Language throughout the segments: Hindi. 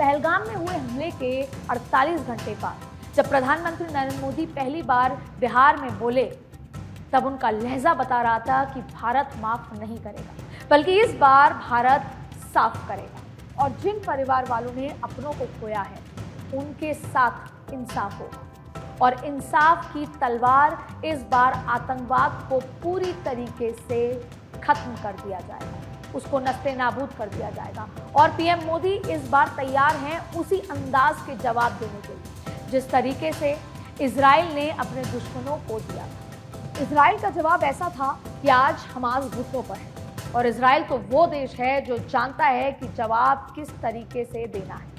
पहलगाम में हुए हमले के 48 घंटे बाद जब प्रधानमंत्री नरेंद्र मोदी पहली बार बिहार में बोले, तब उनका लहजा बता रहा था कि भारत माफ नहीं करेगा, बल्कि इस बार भारत साफ करेगा और जिन परिवार वालों ने अपनों को खोया है उनके साथ इंसाफ होगा और इंसाफ की तलवार इस बार आतंकवाद को पूरी तरीके से खत्म कर दिया जाएगा, उसको नस्ते नाबूद कर दिया जाएगा। और पीएम मोदी इस बार तैयार हैं उसी अंदाज के जवाब देने के लिए जिस तरीके से इजराइल ने अपने दुश्मनों को दिया था। इजराइल का जवाब ऐसा था कि आज हमास घुटनों पर है और इजराइल तो वो देश है जो जानता है कि जवाब किस तरीके से देना है।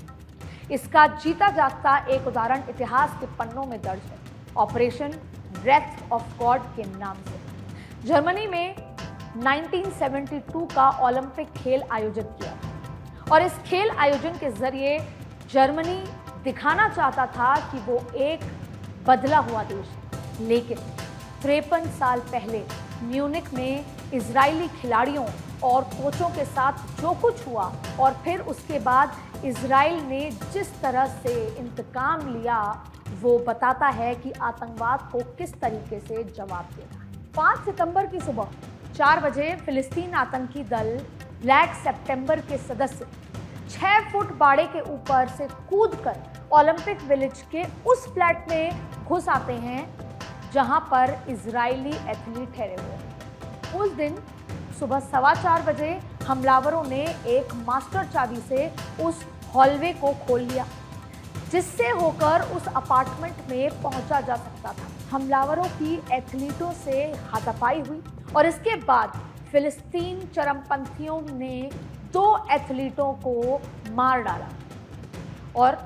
इसका जीता जागता एक उदाहरण इतिहास के पन्नों में दर्ज है, ऑपरेशन रेथ ऑफ गॉड के नाम से। जर्मनी में 1972 का ओलंपिक खेल आयोजित किया और इस खेल आयोजन के जरिए जर्मनी दिखाना चाहता था कि वो एक बदला हुआ देश है। लेकिन 53 साल पहले म्यूनिख में इजरायली खिलाड़ियों और कोचों के साथ जो कुछ हुआ और फिर उसके बाद इजराइल ने जिस तरह से इंतकाम लिया, वो बताता है कि आतंकवाद को किस तरीके से जवाब देना है। 5 सितंबर की सुबह 4 बजे फिलिस्तीन आतंकी दल ब्लैक सितंबर के सदस्य 6 फुट बाड़े के ऊपर से कूदकर ओलंपिक विलेज के उस फ्लैट में घुस आते हैं जहां पर इजरायली एथलीट ठहरे हुए हैं। उस दिन सुबह 4:15 बजे हमलावरों ने एक मास्टर चाबी से उस हॉलवे को खोल लिया जिससे होकर उस अपार्टमेंट में पहुंचा जा सकता था। हमलावरों की एथलीटों से हाथापाई हुई और इसके बाद फिलिस्तीन चरमपंथियों ने 2 एथलीटों को मार डाला और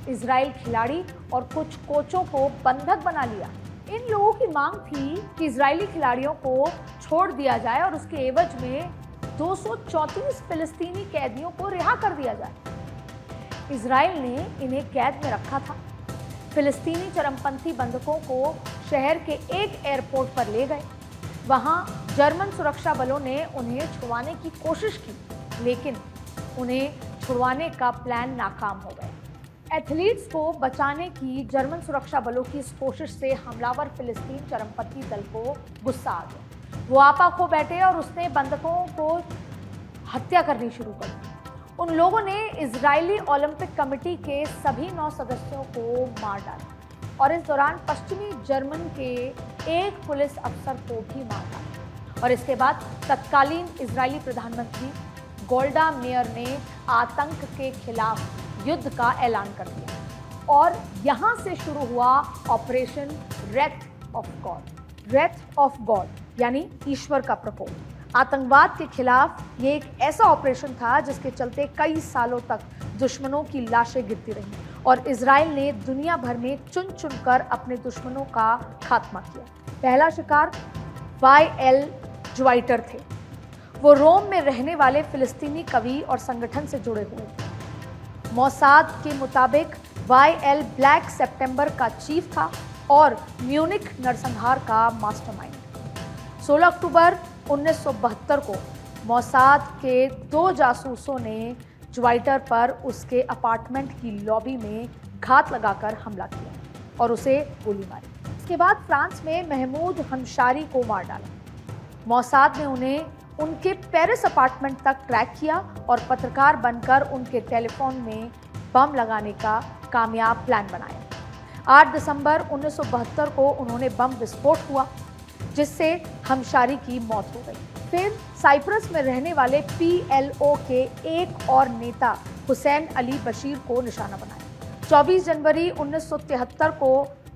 इजराइल खिलाड़ी और कुछ कोचों को बंधक बना लिया। इन लोगों की मांग थी कि इजरायली खिलाड़ियों को छोड़ दिया जाए और उसके एवज में 234 फिलिस्तीनी कैदियों को रिहा कर दिया जाए। इजराइल ने इन्हें कैद में रखा था। फिलिस्तीनी चरमपंथी बंधकों को शहर के एक एयरपोर्ट पर ले गए। वहां जर्मन सुरक्षा बलों ने उन्हें छुड़वाने की कोशिश की, लेकिन उन्हें छुड़वाने का प्लान नाकाम हो गया। एथलीट्स को बचाने की जर्मन सुरक्षा बलों की इस कोशिश से हमलावर फिलिस्तीन चरमपंथी दल को गुस्सा आ गया। वो आपा खो बैठे और उसने बंधकों को हत्या करनी शुरू कर दी। उन लोगों ने इजरायली ओलंपिक कमेटी के सभी 9 सदस्यों को मार डाला और इस दौरान पश्चिमी जर्मन के एक पुलिस अफसर को भी मार डाला। और इसके बाद तत्कालीन इजरायली प्रधानमंत्री गोल्डा मेयर ने आतंक के खिलाफ युद्ध का ऐलान कर दिया और यहां से शुरू हुआ operation Wraith of God. Wraith of God यानी ईश्वर का प्रकोप। आतंकवाद के खिलाफ ये एक ऐसा ऑपरेशन था जिसके चलते कई सालों तक दुश्मनों की लाशें गिरती रहीं और इजराइल ने दुनिया भर में चुन चुनकर अपने दुश्मनों का खात्मा किया। पहला शिकार वाई.एल. ज्वाइटर थे। वो रोम में रहने वाले फिलिस्तीनी कवि और संगठन से जुड़े हुए थे। मोसाद के मुताबिक वाई.एल. ब्लैक सितंबर का चीफ था और म्यूनिख नरसंहार का मास्टरमाइंड। 16 अक्टूबर 1972 को मोसाद के 2 जासूसों ने ज्वाइटर पर उसके अपार्टमेंट की लॉबी में घात लगाकर हमला किया और उसे गोली मारी। इसके बाद फ्रांस में महमूद हमशारी को मार डाला। मोसाद ने उन्हें उनके पेरिस अपार्टमेंट तक ट्रैक किया और पत्रकार बनकर उनके टेलीफोन में बम लगाने का कामयाब प्लान बनाया। 8 दिसंबर 1972 को उन्होंने बम विस्फोट हुआ जिससे हमशारी की मौत हो गई। फिर साइप्रस में रहने वाले PLO के एक और नेता हुसैन अली बशीर को निशाना बनाया। 24 जनवरी 1973 को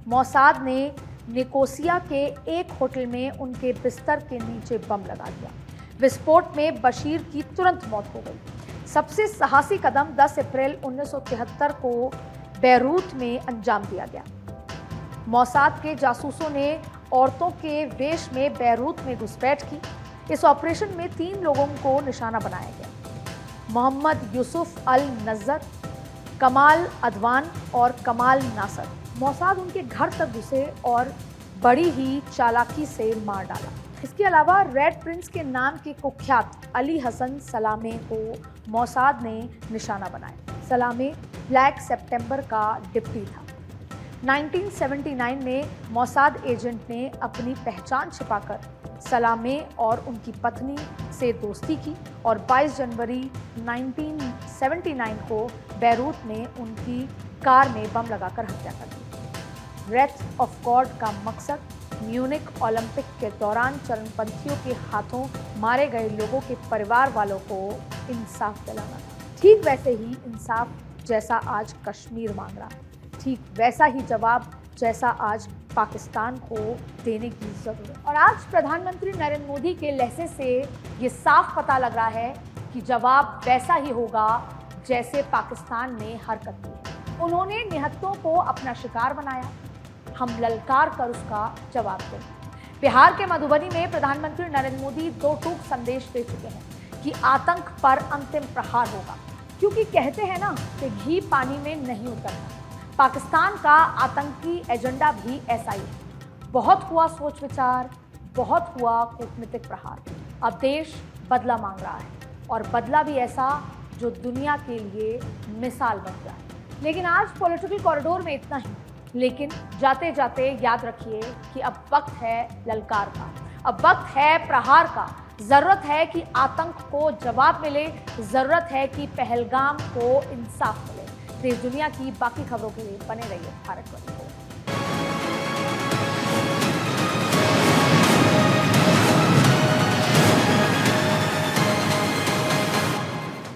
मोसाद ने निकोसिया के एक होटल में उनके बिस्तर के नीचे बम लगा दिया। विस्फोट में बशीर की तुरंत मौत हो गई। सबसे साहसी कदम 10 अप्रैल 1973 को बैरूत में अंजाम दिया गया। मोसाद के जासूसों ने औरतों के वेश में बैरूत में घुसपैठ की। इस ऑपरेशन में 3 लोगों को निशाना बनाया गया, मोहम्मद यूसुफ अल नज़र, कमाल अदवान और कमाल नासर। मोसाद उनके घर तक घुसे और बड़ी ही चालाकी से मार डाला। इसके अलावा रेड प्रिंस के नाम के कुख्यात अली हसन सलामे को मोसाद ने निशाना बनाया। सलामे ब्लैक सितंबर का डिप्टी था। 1979 में मोसाद एजेंट ने अपनी पहचान छिपाकर सलामे और उनकी पत्नी से दोस्ती की और 22 जनवरी 1979 को बैरूत में उनकी कार में बम लगाकर हत्या कर दी। रेथ ऑफ गॉड का मकसद म्यूनिक ओलंपिक के दौरान चरमपंथियों के हाथों मारे गए लोगों के परिवार वालों को इंसाफ दिलाना था। ठीक वैसे ही इंसाफ जैसा आज कश्मीर मांग रहा है, ठीक वैसा ही जवाब जैसा आज पाकिस्तान को देने की जरूरत। और आज प्रधानमंत्री नरेंद्र मोदी के लहजे से ये साफ पता लग रहा है कि जवाब वैसा ही होगा जैसे पाकिस्तान ने हरकत की। उन्होंने निहत्तों को अपना शिकार बनाया, हम ललकार कर उसका जवाब दें। बिहार के मधुबनी में प्रधानमंत्री नरेंद्र मोदी दो टूक संदेश दे चुके हैं कि आतंक पर अंतिम प्रहार होगा, क्योंकि कहते हैं ना कि घी पानी में नहीं उतरता। पाकिस्तान का आतंकी एजेंडा भी ऐसा ही है। बहुत हुआ सोच विचार, बहुत हुआ कूटनीतिक प्रहार। अब देश बदला मांग रहा है और बदला भी ऐसा जो दुनिया के लिए मिसाल बन जाए। लेकिन आज पॉलिटिकल कॉरिडोर में इतना ही। लेकिन जाते जाते याद रखिए कि अब वक्त है ललकार का, अब वक्त है प्रहार का। जरूरत है कि आतंक को जवाब मिले, जरूरत है कि पहलगाम को इंसाफ मिले। देश दुनिया की बाकी खबरों के लिए बने रहिए भारत 24।